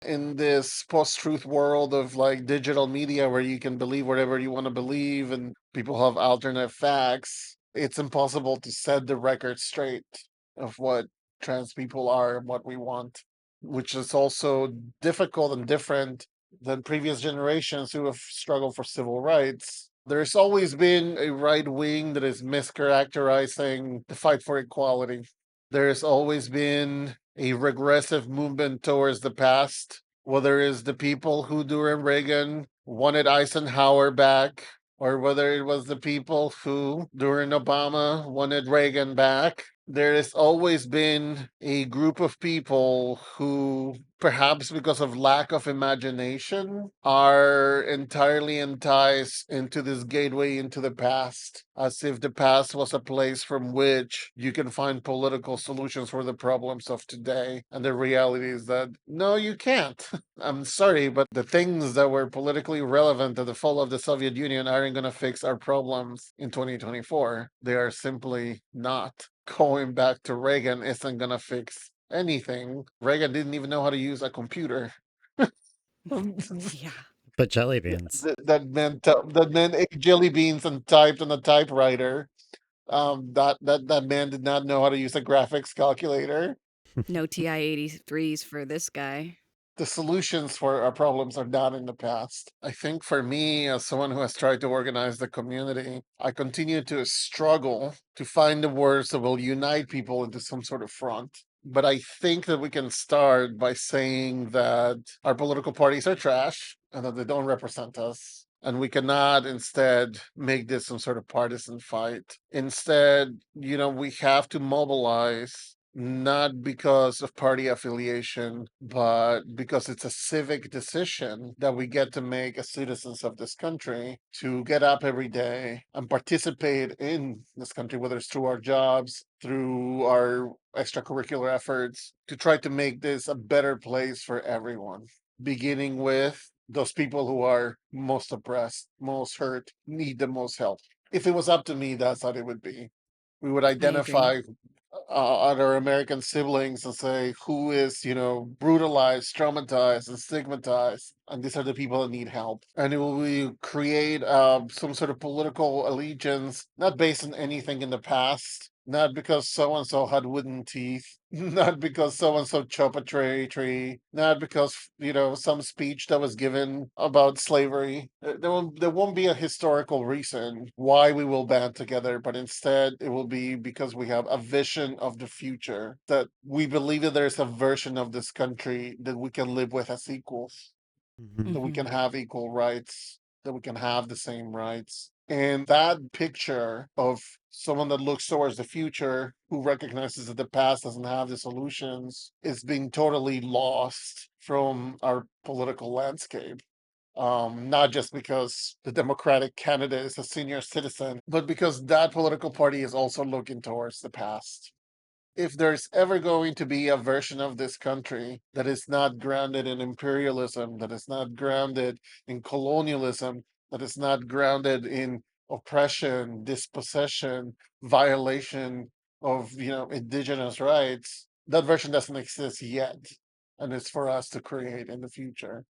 in this post-truth world of like digital media where you can believe whatever you want to believe and people have alternate facts, it's impossible to set the record straight of what trans people are and what we want, which is also difficult and different than previous generations who have struggled for civil rights. There's always been a right wing that is mischaracterizing the fight for equality. There's always been a regressive movement towards the past, whether it's the people who during Reagan wanted Eisenhower back, or whether it was the people who during Obama wanted Reagan back. There has always been a group of people who, perhaps because of lack of imagination, are entirely enticed into this gateway into the past, as if the past was a place from which you can find political solutions for the problems of today. And the reality is that no, you can't. I'm sorry, but the things that were politically relevant at the fall of the Soviet Union aren't going to fix our problems in 2024. They are simply not. Going back to Reagan isn't going to fix anything. Reagan didn't even know how to use a computer. Yeah. But jelly beans. That man ate jelly beans and typed on a typewriter. That man did not know how to use a graphics calculator. No TI-83s for this guy. The solutions for our problems are not in the past. I think for me, as someone who has tried to organize the community, I continue to struggle to find the words that will unite people into some sort of front. But I think that we can start by saying that our political parties are trash and that they don't represent us. And we cannot instead make this some sort of partisan fight. Instead, we have to mobilize not because of party affiliation, but because it's a civic decision that we get to make as citizens of this country to get up every day and participate in this country, whether it's through our jobs, through our extracurricular efforts, to try to make this a better place for everyone, beginning with those people who are most oppressed, most hurt, need the most help. If it was up to me, that's what it would be. We would I agree. identify other American siblings and say who is, brutalized, traumatized, and stigmatized, and these are the people that need help. And it will create some sort of political allegiance, not based on anything in the past, not because so and so had wooden teeth, not because so and so chopped a tree, not because some speech that was given about slavery. There won't be a historical reason why we will band together, but instead it will be because we have a vision of the future, that we believe that there's a version of this country that we can live with as equals, Mhm. that we can Mhm. have equal rights, that we can have the same rights. And that picture of someone that looks towards the future, who recognizes that the past doesn't have the solutions, is being totally lost from our political landscape. Not just because the Democratic candidate is a senior citizen, but because that political party is also looking towards the past. If there's ever going to be a version of this country that is not grounded in imperialism, that is not grounded in colonialism, that is not grounded in oppression, dispossession, violation of indigenous rights, that version doesn't exist yet, and it's for us to create in the future.